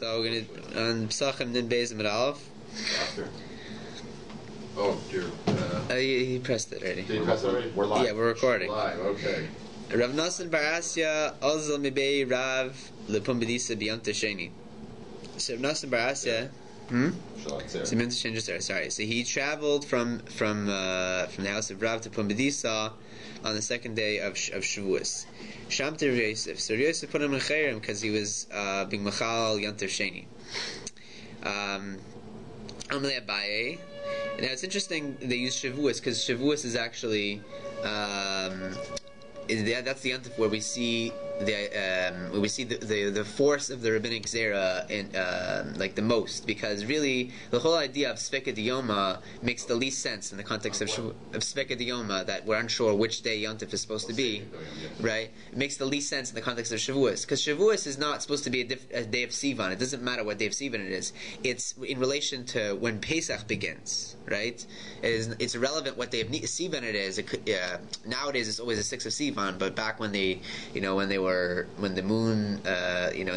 So we're gonna on Psachim Nin Beis Amud Aleph. After. Oh, dear. He pressed it already. Did you press it already? We're live. Yeah, we're recording. Live, okay. Rav Nosson Bar Asya Ozal Mibei Rav Lepumbedisa B'Yonta Sheni. So Rav Nosson Bar Asya. Sorry. So he traveled from the house of Rav to Pumbedisa on the second day of Shavuos. Sham to Rav Yosef. So Rav Yosef put him in Chayrim because he was being Machal Yonta Sheni. Amalei Abaye. Now it's interesting they use Shavuos because Shavuos is actually that's the Yontif where we see the force of the rabbinic zera in like the most, because really the whole idea of Sveka Diyoma makes the least sense in the context of Sveka Diyoma, that we're unsure which day Yontif is supposed to be, right? It makes the least sense in the context of Shavuos, because Shavuos is not supposed to be a day of Sivan. It doesn't matter what day of Sivan it is. It's in relation to when Pesach begins, right? It's irrelevant what day of Sivan it is. Nowadays it's always the 6th of Sivan, but back when the moon,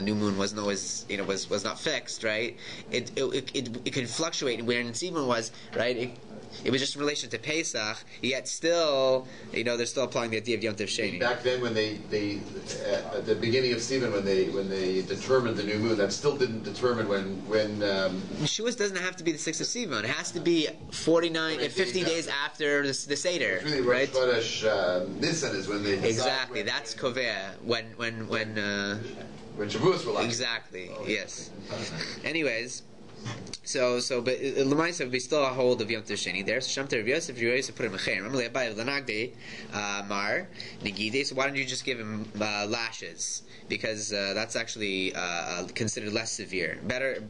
new moon wasn't always, was not fixed, right? It could fluctuate. Where in Sivan was, right? It was just in relation to Pesach, yet still, they're still applying the idea of Yom Tov Sheni. Back then, when they at the beginning of Sivan, when they determined the new moon, that still didn't determine when. Shavuos doesn't have to be the 6th of Sivan. It has to be 50 days after the Seder, really right? Rosh Chodesh Nisan is when they decide. Exactly, that's Kovea when Shavuos were like. Exactly, yes. Anyways. So, but Lamaisa we still hold of Yom Tov Sheni there. So Shem Rav Yosef, Rav Yosef put him a Chaim. Remember, Aryai Lanagde Mar Negide. So why don't you just give him lashes? Because that's actually considered less severe. Better,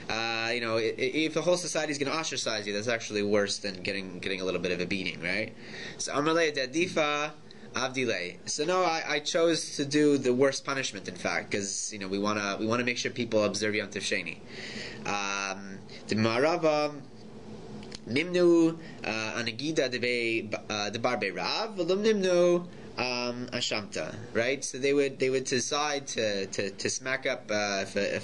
if the whole society is going to ostracize you, that's actually worse than getting a little bit of a beating, right? So Amalei Dadifa. Avdilay. So no, I chose to do the worst punishment, in fact, because we wanna make sure people observe Yom Tov Sheni. The Marava Nimnu Anagida de Barbe Rav V'lum Nimnu Ashamta, right? So they would decide to smack up if a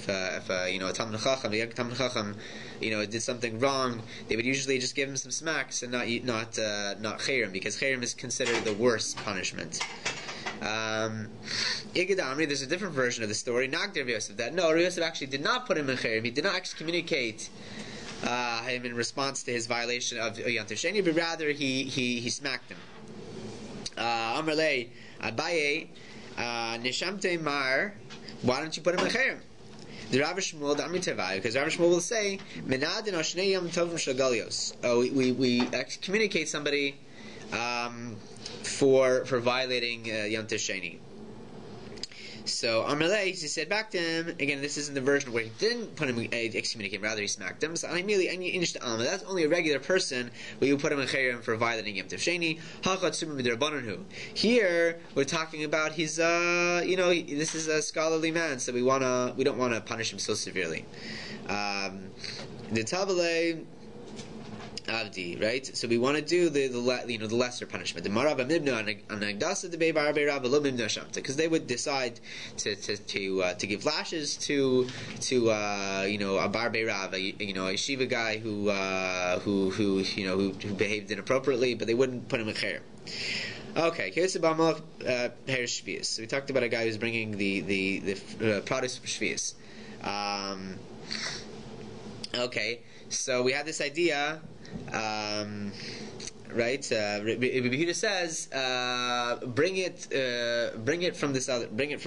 Talmid Chacham, a young Talmid Chacham, did something wrong. They would usually just give him some smacks and not Chayrim, because Chayrim is considered the worst punishment. There's a different version of the story. Nagdir Rav Yosef, that no, Rav Yosef actually did not put him in Chayrim. He did not excommunicate him in response to his violation of Yom Tov Sheni, but rather he smacked him. Amarlei Abaye Neshamte Mar, why don't you put him in Chayrim? The Rav Shmuel, the Amitavai, because Rav Shmuel will say, Menad and Oshnei Yom Tovim Shagalios. We excommunicate somebody for violating Yom Tov Sheni. So Amalei, he said back to him again. This isn't the version where he didn't put him excommunicate, rather he smacked him. So that's only a regular person where you put him in Chayrim for violating Yom Tov Sheni. Here we're talking about this is a scholarly man, so we don't want to punish him so severely. The Tabalei Avdi, right? So we want to do the lesser punishment. The Marav Mibnu Anagdasa the Barbe Rav Lo Mibnu Shamta, because they would decide to give lashes to a Barbe Rav, a yeshiva guy who behaved inappropriately, but they wouldn't put him in Chayrim. Okay, so we talked about a guy who's bringing the produce of Shvius. Okay, so we have this idea. Right? Yehuda says, bring it from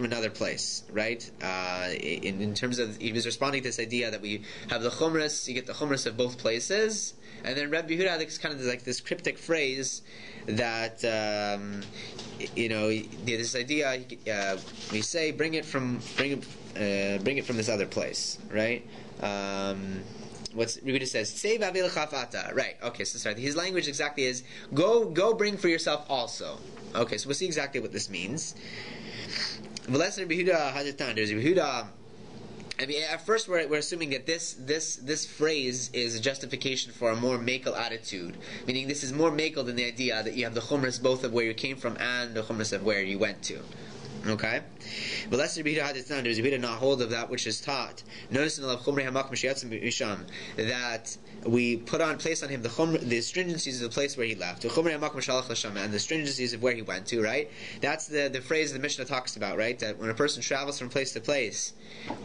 another place, right? In terms of, he was responding to this idea that we have the chumras, you get the chumras of both places, and then Rabbi Yehuda had kind of like this cryptic phrase that this idea we say bring it from this other place, right? What's Yehuda says, "Save avil chafata." Right. Okay. So sorry. His language exactly is go bring for yourself also. Okay. So we'll see exactly what this means. There's Yehuda. I mean, at first we're assuming that this phrase is a justification for a more makel attitude, meaning this is more makel than the idea that you have the chumras both of where you came from and the chumras of where you went to. Okay, but lest Rabbi Yehuda had it done, does Rabbi Yehuda not hold of that which is taught? Notice in that we place on him the stringencies of the place where he left, and the stringencies of where he went to. Right? That's the phrase the Mishnah talks about. Right? That when a person travels from place to place,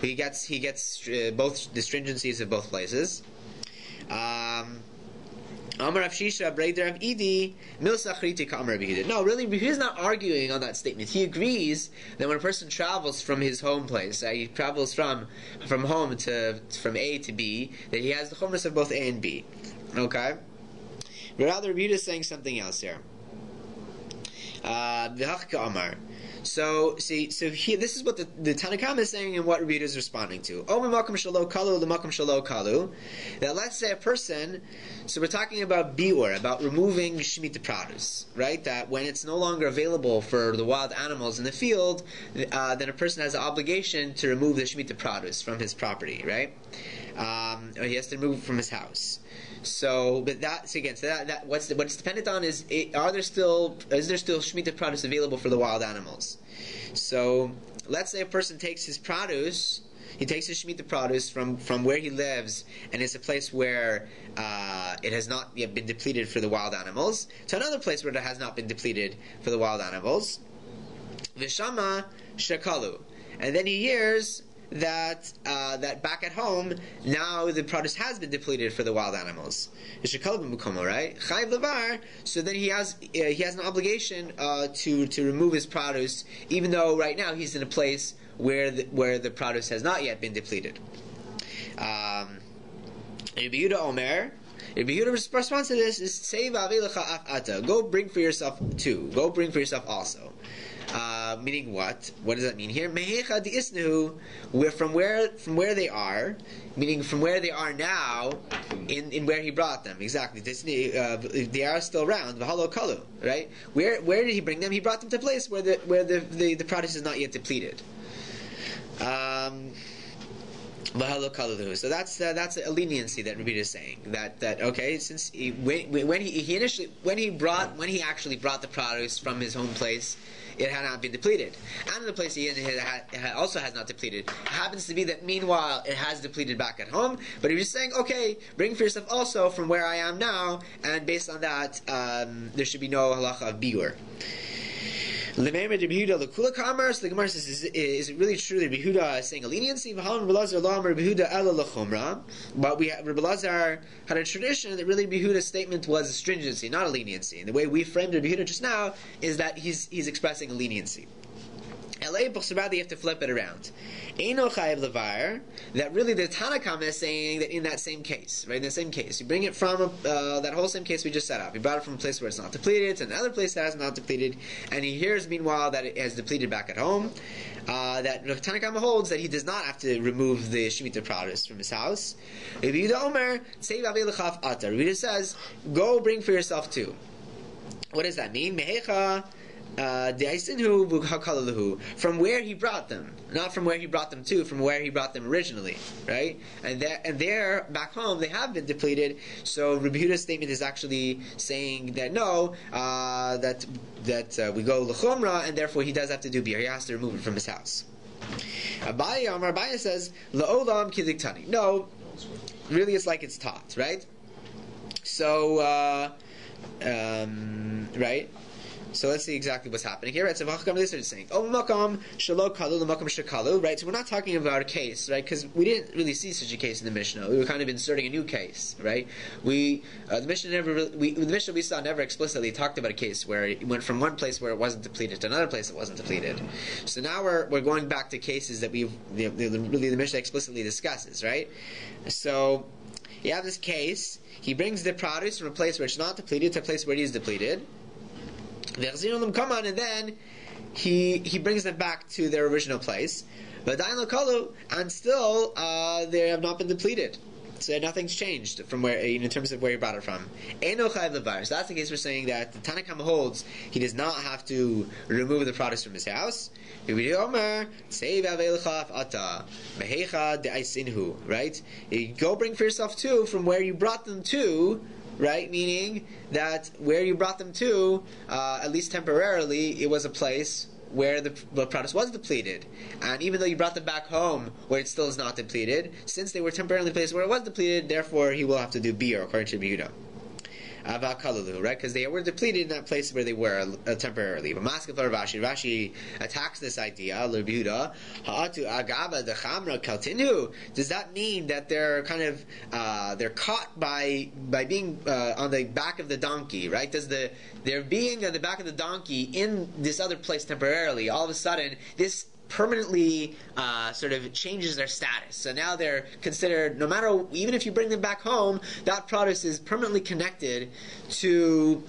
he gets both the stringencies of both places. Amar Rav Shisha, Breder Rav Idi, Milsachriti Ka Amar Rabbi Yehuda. No, really, Rabbi Yehuda is not arguing on that statement. He agrees that when a person travels from his home place, he travels from home from A to B, that he has the chumras of both A and B. Okay? But rather, Rabbi Yehuda is saying something else here. V'hach Ka Amar. So here, this is what the Tanakhama is saying and what Rabbi Yehuda is responding to. That let's say a person, so we're talking about biur, about removing Shemitah produce, right? That when it's no longer available for the wild animals in the field, then a person has an obligation to remove the Shemitah produce from his property, right? Or he has to remove it from his house. So, but what's dependent on is there still Shemitah produce available for the wild animals? So, let's say a person takes his produce, he takes his Shemitah produce from where he lives, and it's a place where it has not yet been depleted for the wild animals, to another place where it has not been depleted for the wild animals. Vishama shakalu, and then he hears that back at home now the produce has been depleted for the wild animals. Right? So then he has an obligation to remove his produce, even though right now he's in a place where the produce has not yet been depleted. Rabbi Yehuda Omer. Rabbi Yehuda's response to this is go bring for yourself too. Go bring for yourself also. Meaning what? What does that mean here? From where they are, meaning from where they are now, in where he brought them. Exactly. They are still around. V'halo kalu, right? Where did he bring them? He brought them to a place where the produce is not yet depleted. So that's a leniency that Rabbi is saying that okay, since when he actually brought the produce from his home place, it had not been depleted, and in the place he also has not depleted. It happens to be that meanwhile it has depleted back at home, but he was saying, okay, bring for yourself also from where I am now, and based on that, there should be no halacha of biur. So the Gemara says, is it really true that Rabbi Yehuda is saying a leniency? But Rabbi Lazar had a tradition that really Rabbi Yehuda's statement was a stringency, not a leniency. And the way we framed Rabbi Yehuda just now is that he's expressing a leniency. You have to flip it around. That really the Tanakhama is saying that in that same case, right? In the same case, you bring it from that whole same case we just set up. You brought it from a place where it's not depleted to another place that has not depleted, and he hears meanwhile that it has depleted back at home. That Tanakhama holds that he does not have to remove the Shemitah produce from his house. Rabbi Yehuda says, go bring for yourself too. What does that mean? From where he brought them, not from where he brought them to, from where he brought them originally, right? And there back home they have been depleted. So Rabbi Yehuda's statement is actually saying that no, that we go l'chumra, and therefore he does have to do biur. He has to remove it from his house. Aryai says la'olam kiliktani. No, really, it's like it's taught, right? So, right. So let's see exactly what's happening here. Right? So this is saying, right? So we're not talking about a case, right? Because we didn't really see such a case in the Mishnah. We were kind of inserting a new case, right? The Mishnah we saw never explicitly talked about a case where it went from one place where it wasn't depleted to another place that wasn't depleted. So now we're going back to cases that the Mishnah explicitly discusses, right? So you have this case. He brings the produce from a place where it's not depleted to a place where it is depleted. Come on, and then he brings them back to their original place. And still they have not been depleted. So nothing's changed from where in terms of where he brought it from. So that's the case we're saying that the Tanakhama holds he does not have to remove the produce from his house. Right? You go bring for yourself too from where you brought them to. Right, meaning that where you brought them to, at least temporarily, it was a place where the produce was depleted, and even though you brought them back home where it still is not depleted, since they were temporarily placed where it was depleted, therefore he will have to do biur according to Yehuda. Right? Because they were depleted in that place where they were temporarily. But Rashi attacks this idea. Does that mean that they're kind of they're caught by being on the back of the donkey? Right? They're being on the back of the donkey in this other place temporarily? All of a sudden, this permanently sort of changes their status. So now they're considered, no matter, even if you bring them back home, that produce is permanently connected to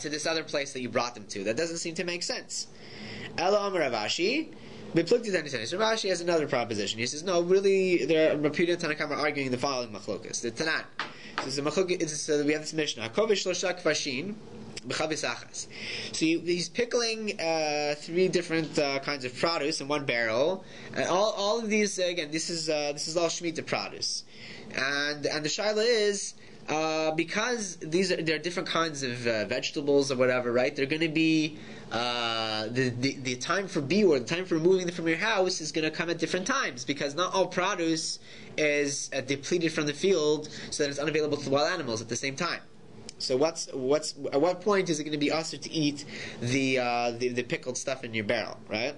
this other place that you brought them to. That doesn't seem to make sense. Ela Amar Ravashi. Ravashi has another proposition. He says, no, really, Rapuda and Tanakam are arguing the following machlokas. The Tanan. So we have this Mishnah. Kovish Loshak Vashin. So he's pickling 3 different kinds of produce in one barrel, and all of these again. This is all Shemitah produce, and the shaila is because there are different kinds of vegetables or whatever, right? They're going to be the time for biur, the time for removing them from your house is going to come at different times, because not all produce is depleted from the field so that it's unavailable to the wild animals at the same time. So at what point is it going to be usher to eat the pickled stuff in your barrel, right?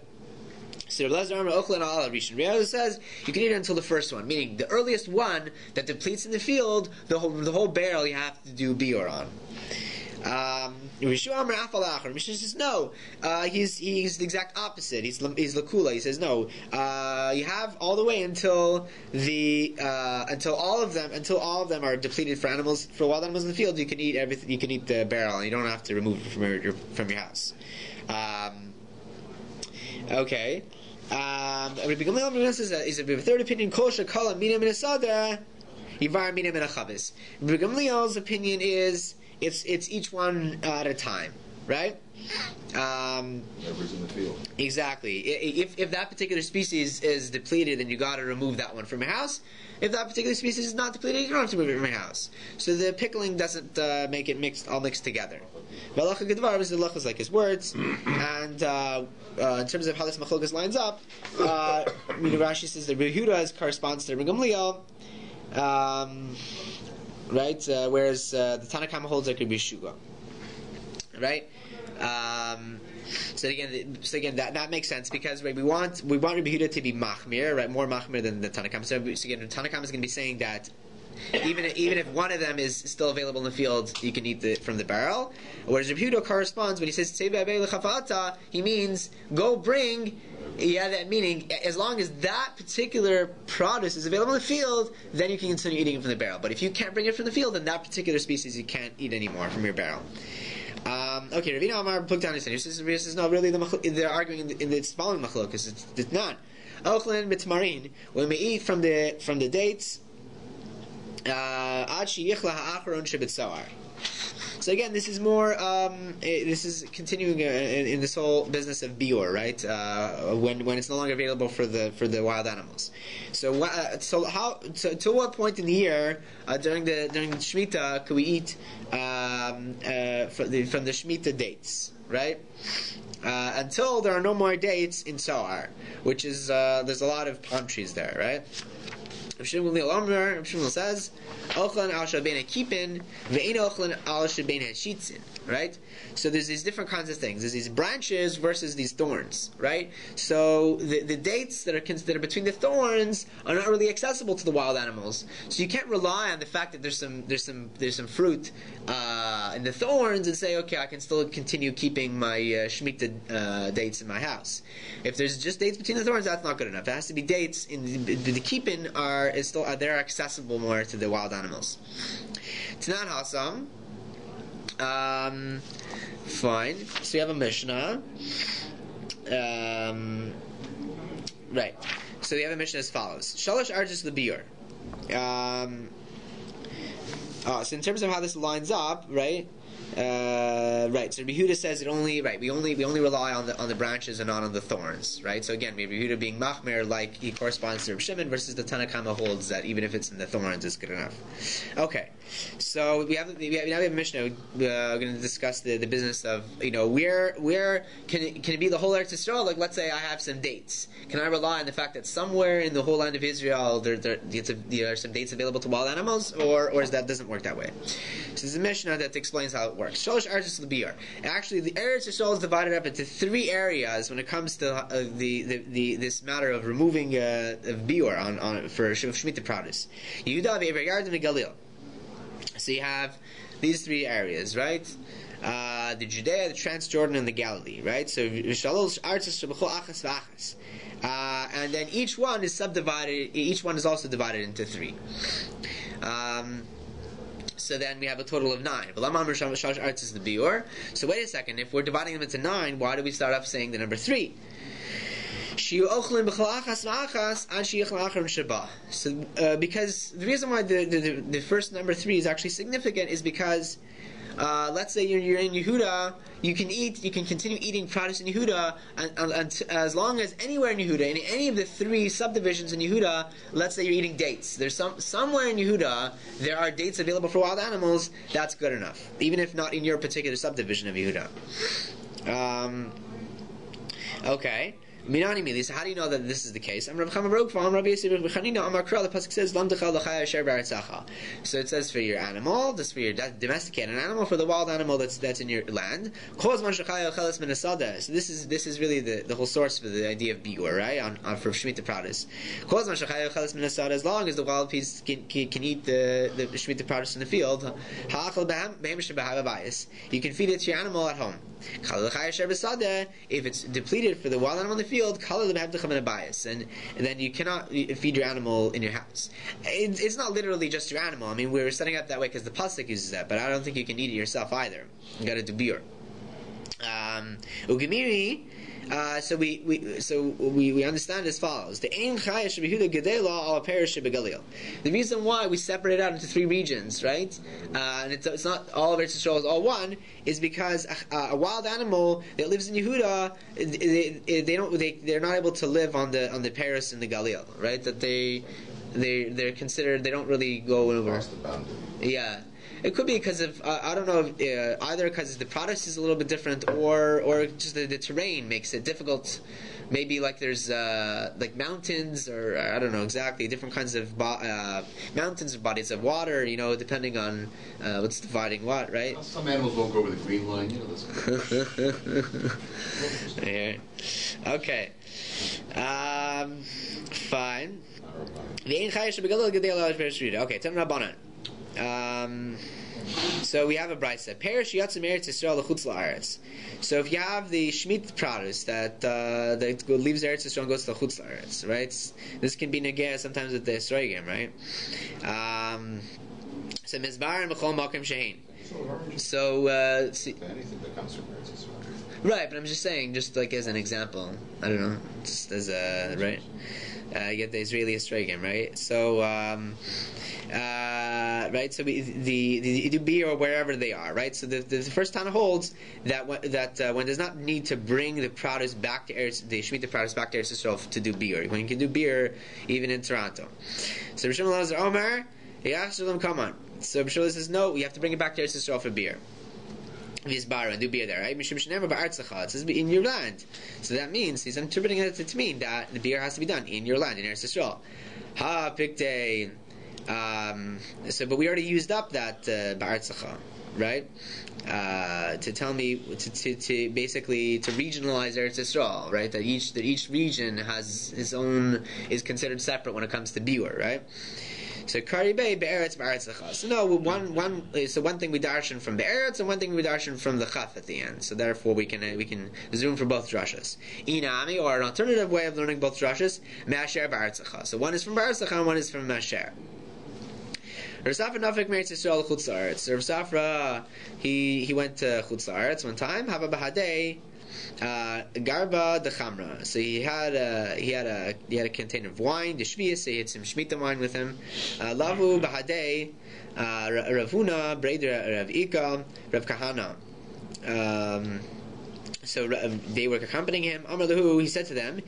So Raizel says you can eat it until the first one, meaning the earliest one that depletes in the field, the whole barrel you have to do biur on. Mishnah says no. He's the exact opposite. He's lakula. He says no. You have all the way until all of them are depleted for wild animals in the field. You can eat everything. You can eat the barrel, and you don't have to remove it from your house. Okay. Rabbi Gamliel says is a third opinion. Kol shekala mina minasada yivar mina minachavis. Rabbi Gamliel's opinion is it's each one at a time, right? Whatever's in the field. Exactly. If that particular species is depleted, then you got to remove that one from your house. If that particular species is not depleted, you don't have to remove it from your house. So the pickling doesn't make it all mixed together. Valacha Gedvar is the lachas like his words, and in terms of how this machlokas lines up, Rashi says that Yehuda corresponds to Rabbi Gamliel. Right, whereas the Tanakhama holds like Rabbi Shuga, right? So again, that makes sense, because right, we want Rabbi Yehuda to be machmir, right, more machmir than the Tanakhama. So again, the Tanakhama is going to be saying that even if one of them is still available in the field, you can eat from the barrel. Whereas Rabbi Yehuda corresponds when he says he means go bring. Yeah, that meaning as long as that particular produce is available in the field, then you can continue eating it from the barrel. But if you can't bring it from the field, then that particular species you can't eat anymore from your barrel. Okay, Ravina Amar looked down his hand. He says, no, really, they're arguing in the following machlokas. It's not. Ochlin mitmarin. When we eat from the dates, ad sheyichla ha'acharon shebetzar. So again, this is more. This is continuing in this whole business of biur, right? When it's no longer available for the wild animals. So to what point in the year during the Shemitah could we eat from the Shemitah dates, right? Until there are no more dates in Soar, which is there's a lot of palm trees there, right? Shmuel says, "Ochlan al shabein kipin, ve'ein ochlan al shabein shitzin." Right. So there's these different kinds of things. There's these branches versus these thorns. Right. So the dates that are between the thorns are not really accessible to the wild animals. So you can't rely on the fact that there's some fruit in the thorns and say, okay, I can still continue keeping my Shemitah dates in my house. If there's just dates between the thorns, that's not good enough. It has to be dates in the keeping they're accessible more to the wild animals. Tanan Hasam. Fine. So you have a Mishnah. Right. So we have a Mishnah as follows. Shalosh arjus lebiur. So in terms of how this lines up, right? Right. So Rabbi Yehuda says it only. Right. We only rely on the branches and not on the thorns. Right. So again, Rabbi Yehuda being machmer, like he corresponds to Rabbi Shimon, versus the Tanna Kama holds that even if it's in the thorns, it's good enough. Okay. So now we have a Mishnah. We're going to discuss the business of where can it be the whole Eretz Yisrael? Like let's say I have some dates. Can I rely on the fact that somewhere in the whole land of Israel there are some dates available to wild animals, or is that doesn't work that way? So there's a Mishnah that explains how it works. Shalosh Artis L'Bior. Actually, the Eretz Yisrael is divided up into 3 areas when it comes to this matter of removing of bior on for Shemitah Pradis. Yehuda ve'Ever Yarden ve'Galil. So you have these 3 areas, right? The Judea, the Transjordan, and the Galilee, right? So Shalosh Artis Shebechol Achas v'Achas. And then each one is subdivided. Each one is also divided into 3. So then we have a total of 9. So wait a second. If we're dividing them into 9, why do we start off saying the number 3? So because the reason why the first number 3 is actually significant is because let's say you're in Yehuda, you can continue eating produce in Yehuda, and as long as anywhere in Yehuda, in any of the 3 subdivisions in Yehuda, let's say you're eating dates. There's somewhere in Yehuda there are dates available for wild animals. That's good enough, even if not in your particular subdivision of Yehuda. Okay. Minani, so how do you know that this is the case? The pasuk says, so it says for your animal, this for your domesticated animal, for the wild animal that's in your land. So this is really the whole source for the idea of biur, right? On for Shemitah Pradis. As long as the wild piece can eat the Shemitah Pradis in the field, you can feed it to your animal at home. If it's depleted for the wild animal in the field, and then you cannot feed your animal in your house. It's not literally just your animal. I mean, we're setting up that way because the pasuk uses that, but I don't think you can eat it yourself either. You got to do biur. So we understand as follows: the reason why we separate it out into 3 regions, right? And it's not all of Eretz Yisrael is all one, is because a wild animal that lives in Yehuda, they're not able to live on the PES and the Galil, right? That they're considered, they don't really go over. Yeah. It could be because of I don't know if, either because the product is a little bit different, or just the terrain makes it difficult. Maybe like there's like mountains, or I don't know exactly, different kinds of mountains or bodies of water. Depending on what's dividing what, right? Some animals won't go over the green line. Yeah. Okay. Fine. Okay. Tell me Rabbanan. So we have a brisa. Perish yatzim eretz Yisrael l'chutz la'aretz. So if you have the Shemitah Pradis that leaves Eretz Yisrael and goes to the chutz la'aretz, right? This can be negeh sometimes with the Shragim, right? So mizbar and b'chol makom shehin. So anything that comes from Eretz Yisrael. Right, but I'm just saying, just like as an example, I don't know, just as a right. You get the Israeli Shragim, right? So. Right, so the Dubi or wherever they are, right? So the first Tana holds that one does not need to bring the produce back to the Shemitah produce back to Eretz Yisrael to do biur. When you can do biur even in Toronto. So Rishon Elazar Omer, come on. So Rishon says no, you have to bring it back to Eretz Yisrael for biur. Vizbara and do beer there, right? It says in your land. So that means he's interpreting it to mean that the beer has to be done in your land, in Eretz Yisrael. Ha pikte. But we already used up that ba'artzacha, right? To tell me to basically to regionalize Eretz Yisrael, right? That each region has its own, is considered separate when it comes to biur, right? So karibei be'eretz ba'artzacha. So no, one thing we darshan from be'eretz and one thing we darshan from the chaf at the end. So therefore we can there's room for both drashas. Inami, or an alternative way of learning both drashas, me'asher ba'artzacha. So one is from ba'artzacha and one is from me'asher. Rav Safra Nafik Meretz Yisrael Chutz La'aretz. Rav Safra he went to Chutz La'aretz one time. Hava Bahadei. Garba de Chamra. So he had a container of wine. The Shvius, so he had some Shemitah wine with him. Lavu Bahadei, Ravuna, Breder Rav Ika, Rav Kahana. So they were accompanying him. Amar Lahu, he said to them,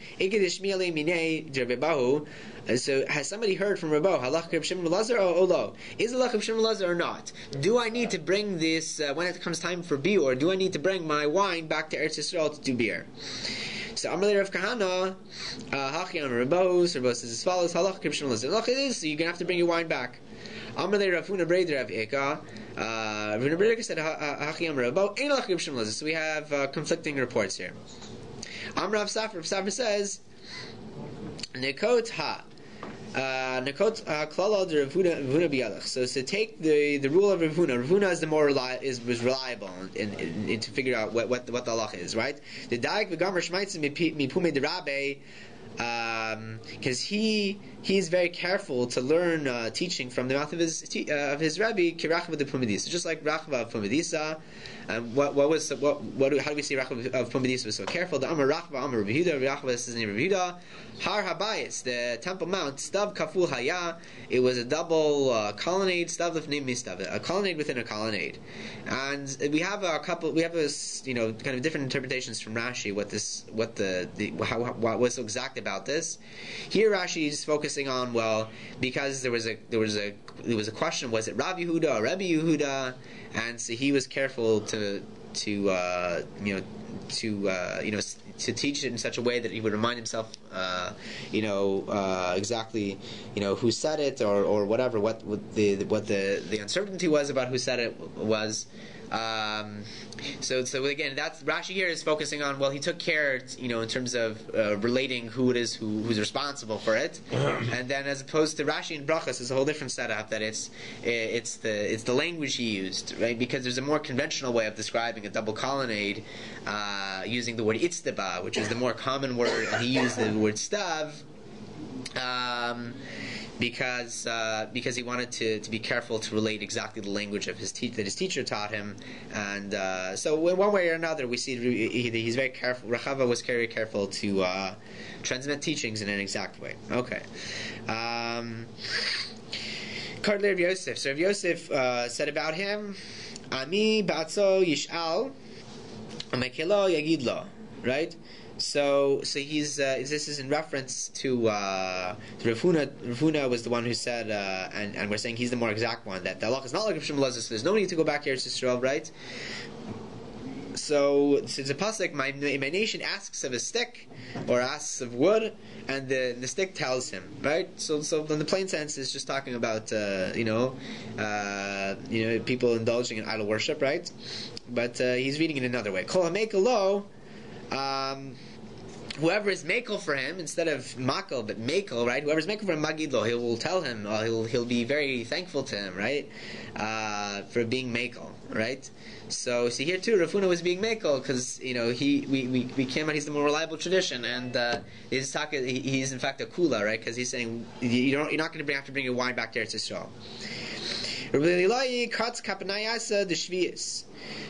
so has somebody heard from Rabbo, halach Reb Shimon Lazar or lo? Is it halach Reb Shimon Lazar or not? Do I need to bring this, when it comes time for biur, do I need to bring my wine back to Eretz Yisrael to do beer? So Amar Rav Kahana, Hachi Amar Rabbo, so Rabbo says as follows, halach Reb Shimon Lazar. Halach it is, so you're going to have to bring your wine back. Amar Ravuna Breder Rav Eka. Ravuna Breder said, Hachi Amar Rabbo, ain't halach Reb Shimon Lazar. So we have conflicting reports here. Amar Rav Safra says, Nekot ha. Nekot klala de Ravuna biyalach. So to take the rule of Ravuna is the more was reliable in to figure out what the halach is, right? The daik v'gamar shmaitzim mipume de rabbe. Because he's very careful to learn teaching from the mouth of his Rebbe, Kirachva de Pumadisa, just like Rachva of Pumadisa. How do we say Rachva of Pumadisa was so careful? The Amar Rachva, Amar Rabbi Yehuda, Rachva is his name Rabbi Yehuda. Har Habayis, the Temple Mount, Stav Kaful Haya. It was a double colonnade, Stav Lefnim Mistav, a colonnade within a colonnade. And we have kind of different interpretations from Rashi. What was so exact about this? Here Rashi is focusing on, well, because there was a question, was it Rav Yehuda or Rebbe Yehuda? And so he was careful to teach it in such a way that he would remind himself, exactly, who said it or whatever, what the uncertainty was about who said it was. So again, that's Rashi here is focusing on. Well, he took care, in terms of relating who it is who's responsible for it, and then as opposed to Rashi and Brachas is a whole different setup. That it's the language he used, right? Because there's a more conventional way of describing a double colonnade, using the word itztaba, which is the more common word, and he used the word stav. Because he wanted to be careful to relate exactly the language of that his teacher taught him, and so in one way or another we see he's very careful. Rachava was very careful to transmit teachings in an exact way. Okay. Kardler Rav Yosef. So Rav Yosef said about him, Ami batzo yishal, amekelo yagidlo. Right. So he's this is in reference to Ravuna. Ravuna was the one who said, and we're saying he's the more exact one, that the halach is not like Rav Shimon Lazar. So there's no need to go back here to Yisrael, right? So it's a pasuk. My nation asks of a stick or asks of wood, and the stick tells him, right? So in the plain sense, it's just talking about people indulging in idol worship, right? But he's reading it another way. Kol hamekel lo. Whoever is makel for him instead of makel, but makel, right? Whoever is makel for him, magidlo, he will tell him. He'll be very thankful to him, right? For being makel, right? So see here too, Rafuna was being makel because we came out. He's the more reliable tradition, and he's in fact a kula, right? Because he's saying you're not going to have to bring your wine back to Eretz Yisrael.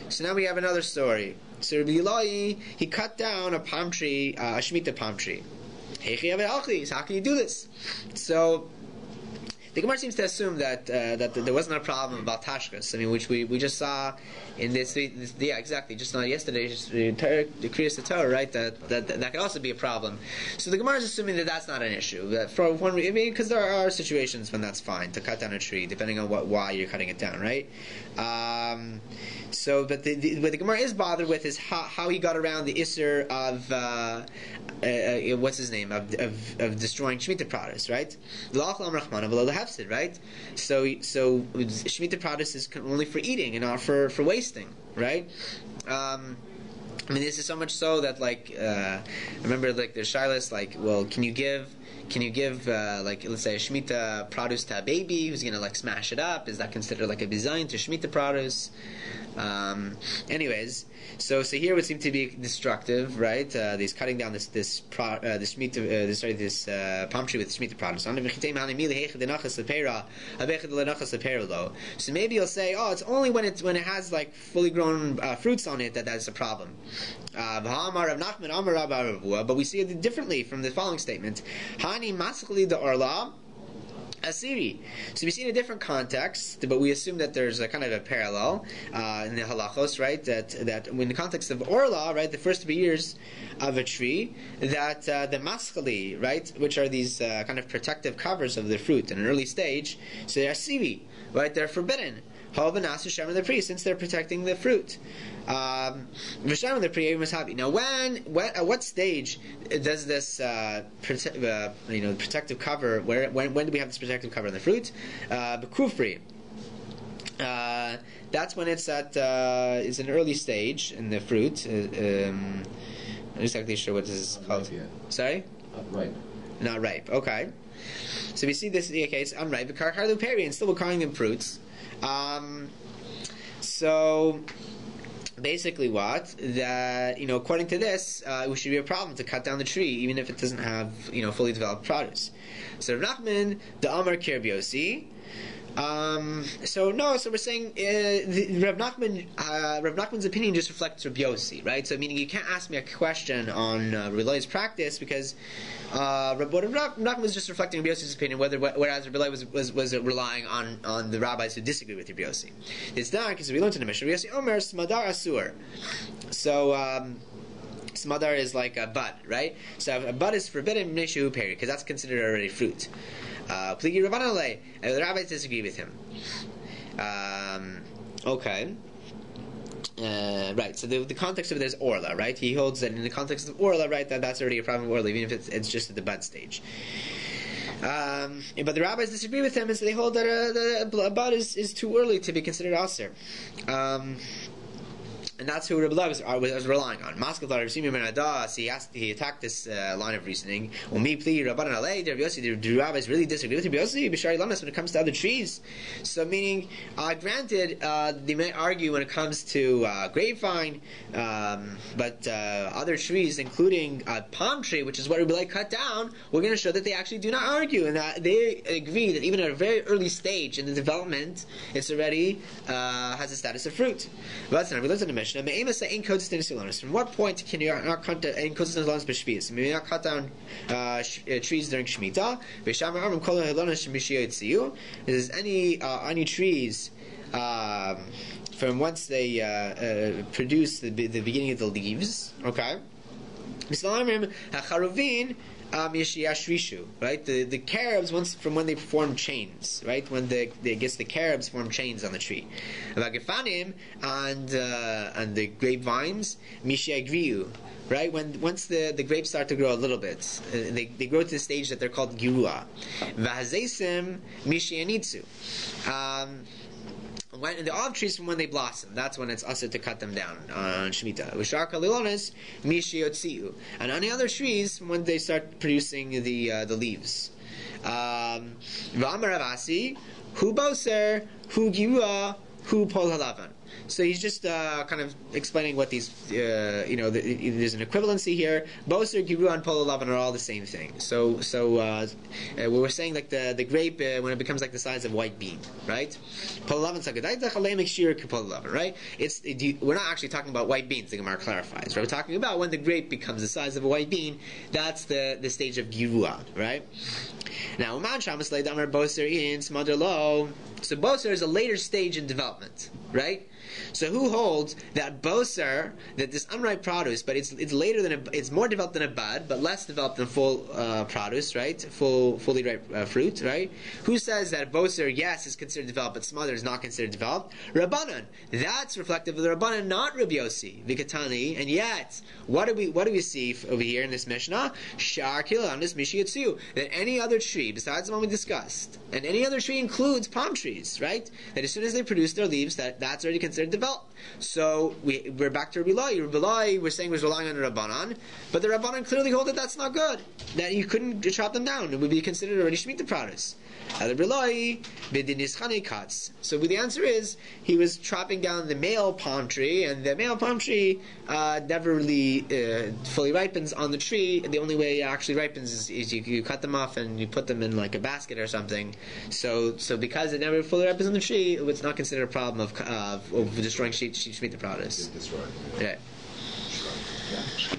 So now we have another story. So Rabbi Yaakov, he cut down a palm tree, a Shemitah palm tree. So how can you do this? So the Gemara seems to assume that there wasn't a problem about tashkas. I mean, which we just saw in this exactly, just not yesterday, just the Kriyas Torah, right? That could also be a problem. So the Gemara is assuming that that's not an issue. That for one, because there are situations when that's fine to cut down a tree, depending on why you're cutting it down, right? So, but what the Gemara is bothered with is how he got around the Isser of what's his name of destroying Shemitah produce, right? Right? So Shemitah produce is only for eating and not for wasting, right? I mean, this is so much so that I remember the shilas well, can you give let's say a Shemitah produce to a baby who's gonna smash it up? Is that considered a bizayin to Shemitah produce? Anyways, so here would seem to be destructive, right? He's cutting down this palm tree with Shemitah produce. So maybe you'll say, oh, it's only when it has fully grown fruits on it that's a problem. But we see it differently from the following statement. Hani masachli de orla asiri. So we see in a different context, but we assume that there's a kind of a parallel in the halachos, right? That in the context of orla, right, the first 3 years of a tree, that the maschali, right, which are these kind of protective covers of the fruit in an early stage, so they're asiri, right? They're forbidden. Since they're protecting the fruit. Now, at what stage does this protective cover? When do we have this protective cover on the fruit? That's when it's at it's an early stage in the fruit. I'm not exactly sure what this is called. Sorry, not ripe. Okay, so we see this. Okay, it's unripe. And still we're calling them fruits. So basically that according to this it should be a problem to cut down the tree even if it doesn't have fully developed produce. So Rav Nachman the Amar Kirbiosi. So we're saying Rav Nachman's opinion just reflects Rav Yossi, right? So meaning you can't ask me a question on Raizel's practice because Rav Nachman was just reflecting Rav Yossi's opinion, whereas Rav was relying on the rabbis who disagree with Rav Yossi. It's not because we learned in the Mishnah. Rav Yossi Omer Smadar Asur. So Smadar is like a bud, right? So a bud is forbidden because that's considered already fruit. The rabbis disagree with him. Okay. Right, so the context of it is Orla, right? He holds that in the context of Orla, right, that's already a problem of Orla, even if it's just at the bud stage. But the rabbis disagree with him, and so they hold that a bud is too early to be considered aser. And that's who Rebbe was relying on. He attacked this line of reasoning. The rabbis really disagree with Rebbe Yossi when it comes to other trees. So meaning, granted, they may argue when it comes to grapevine, but other trees, including palm tree, which is what Rebbe cut down, we're going to show that they actually do not argue, and that they agree that even at a very early stage in the development, it's already has a status of fruit. But we looked at the Mishnah. From what point can you not cut down trees during Shemitah? Is any trees from once they produce the beginning of the leaves? Okay. Right, the carobs from when they form chains, right, when the carobs form chains on the tree. And the grapevines, right, once the grapes start to grow a little bit, they grow to the stage that they're called girua. When the olive trees, from when they blossom, that's when it's usher to cut them down on Shemitah. And on the other trees, from when they start producing the leaves. V'amaravasi, hu boser, hu girua, hu pol halavan. So he's just kind of explaining what these, there's an equivalency here. Boser, girua, and pol halavan are all the same thing. So we were saying like the grape when it becomes like the size of a white bean, right? Pol halavan right? We're not actually talking about white beans. The Gemara clarifies. Right? We're talking about when the grape becomes the size of a white bean. That's the stage of girua, right? Now, so boser is a later stage in development, right? So who holds that boser, that this unripe produce, but it's later than it's more developed than a bud, but less developed than full produce, right? Fully ripe fruit, right? Who says that boser, yes, is considered developed, but smother is not considered developed? Rabbanan. That's reflective of the Rabbanan, not Rabbi Yossi, Vikatani. And yet, what do we see over here in this Mishnah? Shar kilanis mishiyatsu. That any other tree besides the one we discussed, and any other tree includes palm trees, right? That as soon as they produce their leaves, that's already considered developed. So we're back to Rabbi Lai. Rabbi Lai, we're saying, was relying on the Rabbanan, but the Rabbanan clearly hold that that's not good. That you couldn't chop them down; it would be considered already Shemitah produce. So the answer is he was chopping down the male palm tree, and the male palm tree never really fully ripens on the tree. The only way it actually ripens is you cut them off and you put them in like a basket or something. So because it never fully ripens on the tree, it's not considered a problem of destroying Shemitah produce. That's right. Okay. Yeah.